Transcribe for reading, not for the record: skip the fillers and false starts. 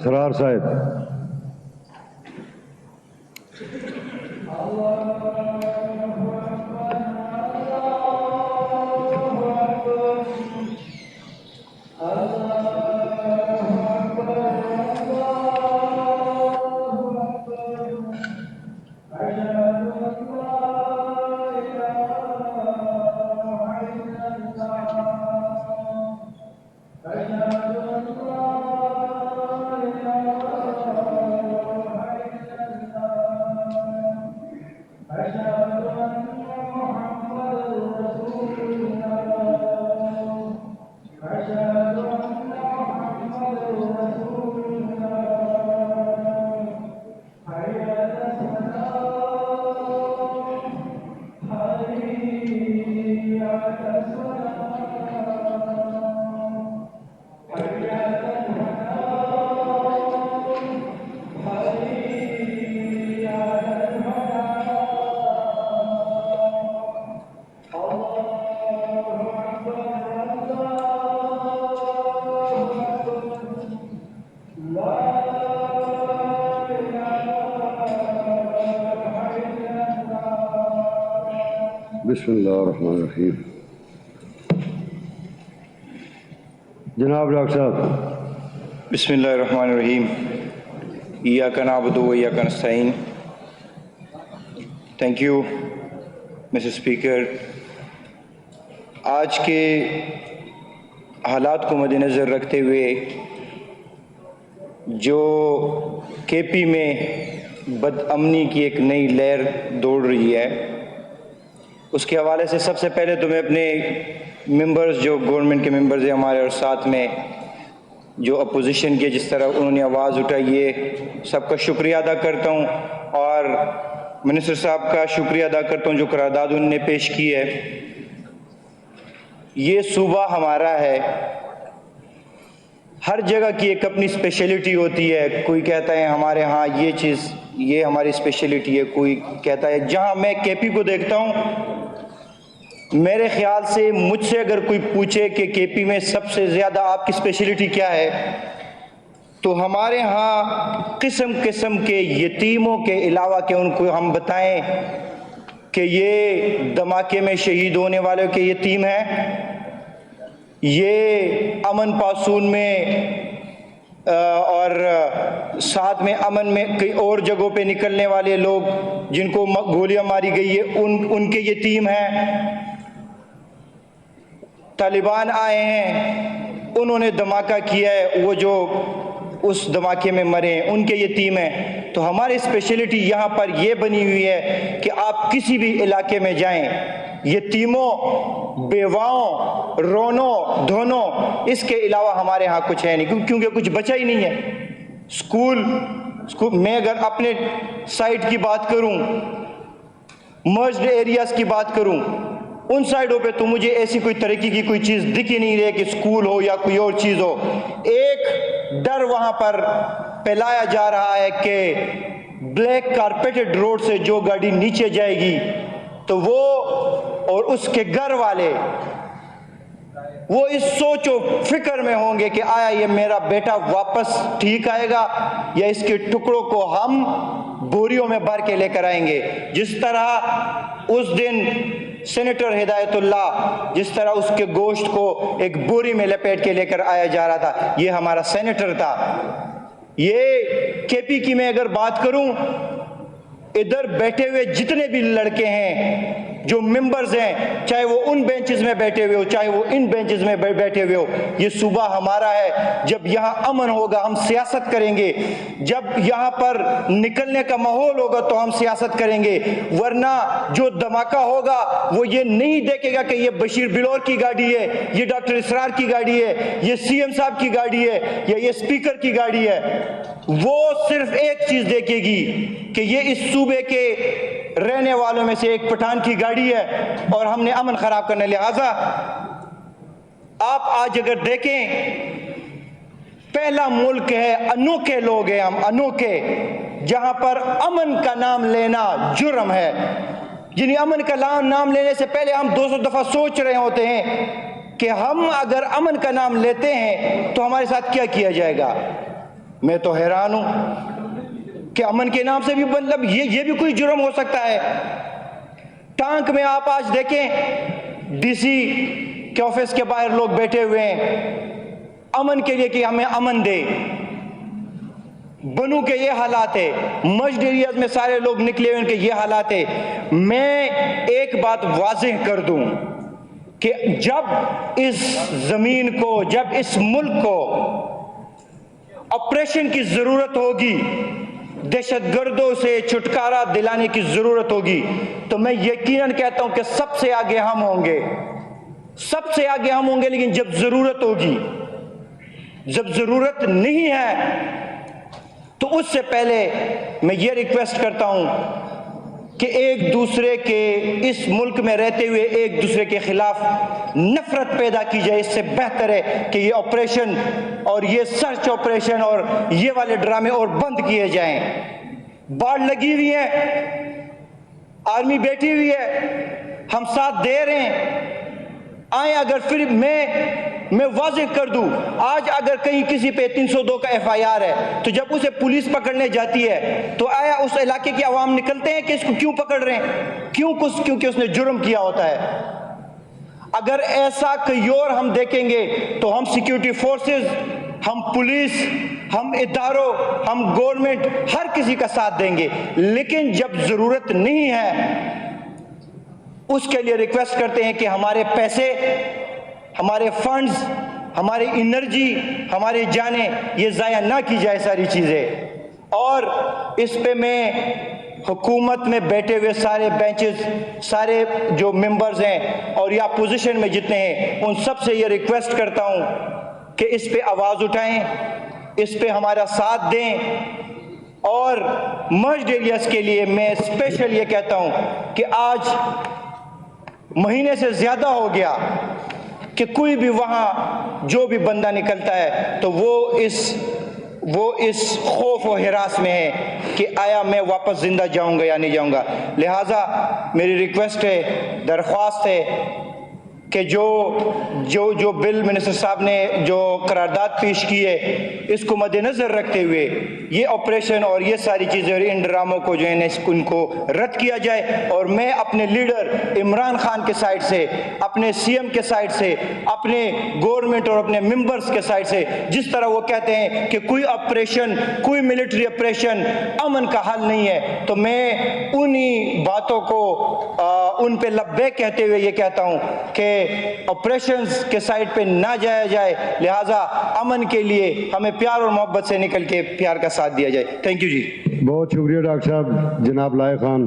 सरार साहब। बिस्मिल्लाहिर्रहमानिर्रहीम। जनाब डॉक्टर साहब। बिस्मिल्लाहिर्रहमानिर्रहीम। इय्याका नअबुदु व इय्याका नस्तईन। Thank you mister speaker. आज के हालात को मद्देनज़र रखते हुए जो केपी में बदअमनी की एक नई लहर दौड़ रही है, उसके हवाले से सबसे पहले तो मैं अपने मेंबर्स जो गवर्नमेंट के मेंबर्स हैं हमारे, और साथ में जो अपोजिशन के जिस तरह उन्होंने आवाज़ उठाई, ये सबका शुक्रिया अदा करता हूँ, और मिनिस्टर साहब का शुक्रिया अदा करता हूँ जो करारदाद उन्होंने पेश की है। ये सूबा हमारा है, हर जगह की एक अपनी स्पेशलिटी होती है। कोई कहता है हमारे यहाँ ये चीज़, ये हमारी स्पेशलिटी है। कोई कहता है, जहाँ मैं केपी को देखता हूँ, मेरे ख्याल से मुझसे अगर कोई पूछे कि केपी में सबसे ज़्यादा आपकी स्पेशलिटी क्या है, तो हमारे यहाँ किस्म किस्म के यतीमों के अलावा के उनको हम बताएं कि ये धमाके में शहीद होने वालों के यतीम हैं, ये अमन पासून में और साथ में अमन में कई और जगहों पे निकलने वाले लोग जिनको गोलियां मारी गई है, उनके यतीम हैं। तालिबान आए हैं, उन्होंने धमाका किया है, वो जो उस धमाके में मरे हैं उनके यतीम हैं। तो हमारी स्पेशलिटी यहाँ पर ये बनी हुई है कि आप किसी भी इलाके में जाएं, यतीमों, बेवाओं, रोनों, धोनों, इसके अलावा हमारे यहाँ कुछ है नहीं, क्योंकि कुछ बचा ही नहीं है। स्कूल मैं अगर अपने साइड की बात करूँ, मर्ज्ड एरियाज की बात करूँ, उन साइडों पे तो मुझे ऐसी कोई तरक्की की कोई चीज़ दिख ही नहीं रही कि स्कूल हो या कोई और चीज़ हो। एक डर वहाँ पर फैलाया जा रहा है कि ब्लैक कारपेटेड रोड से जो गाड़ी नीचे जाएगी तो वो और उसके घर वाले वो इस सोचो फिक्र में होंगे कि आया ये मेरा बेटा वापस ठीक आएगा या इसके टुकड़ों को हम बोरियों में भर के लेकर आएंगे। जिस तरह उस दिन सेनेटर हिदायतुल्लाह, जिस तरह उसके गोश्त को एक बोरी में लपेट के लेकर आया जा रहा था, ये हमारा सेनेटर था। ये केपी की मैं अगर बात करूं, इधर बैठे हुए जितने भी लड़के हैं जो मेंबर्स हैं, चाहे वो उन बेंचेस में बैठे हुए हो, चाहे वो इन बेंचेस में बैठे हुए हो, ये सूबा हमारा है। जब यहाँ अमन होगा हम सियासत करेंगे, जब यहाँ पर निकलने का माहौल होगा तो हम सियासत करेंगे, वरना जो धमाका होगा वो ये नहीं देखेगा कि ये बशीर बिलोर की गाड़ी है, ये डॉक्टर इसरार की गाड़ी है, ये सीएम साहब की गाड़ी है या ये स्पीकर की गाड़ी है। वो सिर्फ एक चीज देखेगी कि ये इस सूबे के रहने वालों में से एक पठान की गाड़ी है और हमने अमन खराब करने। लिहाजा आप आज अगर देखें, पहला मुल्क है, अनोखे लोग हैं हम, अनोखे, जहां पर अमन का नाम लेना जुर्म है। जिन्हें अमन का नाम लेने से पहले हम 200 दफा सोच रहे होते हैं कि हम अगर अमन का नाम लेते हैं तो हमारे साथ क्या किया जाएगा। मैं तो हैरान हूं कि अमन के नाम से भी मतलब ये भी कोई जुर्म हो सकता है। टांक में आप आज देखें डीसी के ऑफिस के बाहर लोग बैठे हुए हैं अमन के लिए कि हमें अमन दे। बनू के ये हालात है, मस्जिद एरियाज में सारे लोग निकले हुए उनके ये हालात है। मैं एक बात वाज़ेह कर दूं कि जब इस जमीन को, जब इस मुल्क को ऑपरेशन की जरूरत होगी, दहशतगर्दों से छुटकारा दिलाने की जरूरत होगी, तो मैं यकीनन कहता हूं कि सबसे आगे हम होंगे, सबसे आगे हम होंगे। लेकिन जब जरूरत होगी, जब जरूरत नहीं है, तो उससे पहले मैं ये रिक्वेस्ट करता हूं कि एक दूसरे के, इस मुल्क में रहते हुए एक दूसरे के खिलाफ नफरत पैदा की जाए। इससे बेहतर है कि ये ऑपरेशन और ये सर्च ऑपरेशन और ये वाले ड्रामे और बंद किए जाएं। बाढ़ लगी हुई है, आर्मी बैठी हुई है, हम साथ दे रहे हैं। आए अगर फिर मैं वाज़ेह कर दूं, आज अगर कहीं किसी पे 302 का FIR है, तो जब उसे पुलिस पकड़ने जाती है तो आया उस इलाके के अवाम निकलते हैं कि इसको क्यों पकड़ रहे हैं, क्योंकि उसने जुर्म किया होता है। अगर ऐसा कहीं और हम देखेंगे तो हम सिक्योरिटी फोर्सेस, हम पुलिस, हम इदारों, हम गवर्नमेंट हर किसी का साथ देंगे। लेकिन जब जरूरत नहीं है, उसके लिए रिक्वेस्ट करते हैं कि हमारे पैसे, हमारे फंड्स, हमारी एनर्जी, हमारी जानें ये ज़ाया ना की जाए सारी चीज़ें। और इस पे मैं हुकूमत में बैठे हुए सारे बेंचेस, सारे जो मेंबर्स हैं और या पोजीशन में जितने हैं, उन सब से ये रिक्वेस्ट करता हूँ कि इस पे आवाज़ उठाएं, इस पे हमारा साथ दें। और मस्जिद एरियाज के लिए मैं स्पेशल ये कहता हूँ कि आज महीने से ज़्यादा हो गया कि कोई भी वहाँ जो भी बंदा निकलता है तो वो इस खौफ और हिरास में है कि आया मैं वापस जिंदा जाऊंगा या नहीं जाऊंगा। लिहाजा मेरी रिक्वेस्ट है, दरख्वास्त है कि जो बिल मिनिस्टर साहब ने जो करारदाद पेश की है, इसको मद्देनजर रखते हुए ये ऑपरेशन और ये सारी चीज़ें और इन ड्रामों को जो है ना उनको रद्द किया जाए। और मैं अपने लीडर इमरान खान के साइड से, अपने CM के साइड से, अपने गवर्नमेंट और अपने मेंबर्स के साइड से, जिस तरह वो कहते हैं कि कोई ऑपरेशन, कोई मिलिट्री ऑपरेशन अमन का हल नहीं है, तो मैं उन्हीं बातों को उन पे लब्बैक कहते हुए ये कहता हूँ कि ऑपरेशंस के साइड पे ना जाया जाए। लिहाजा अमन के लिए हमें प्यार और मोहब्बत से निकल के प्यार का साथ दिया जाए। थैंक यू जी। बहुत शुक्रिया डॉक्टर साहब। जनाब लायक खान।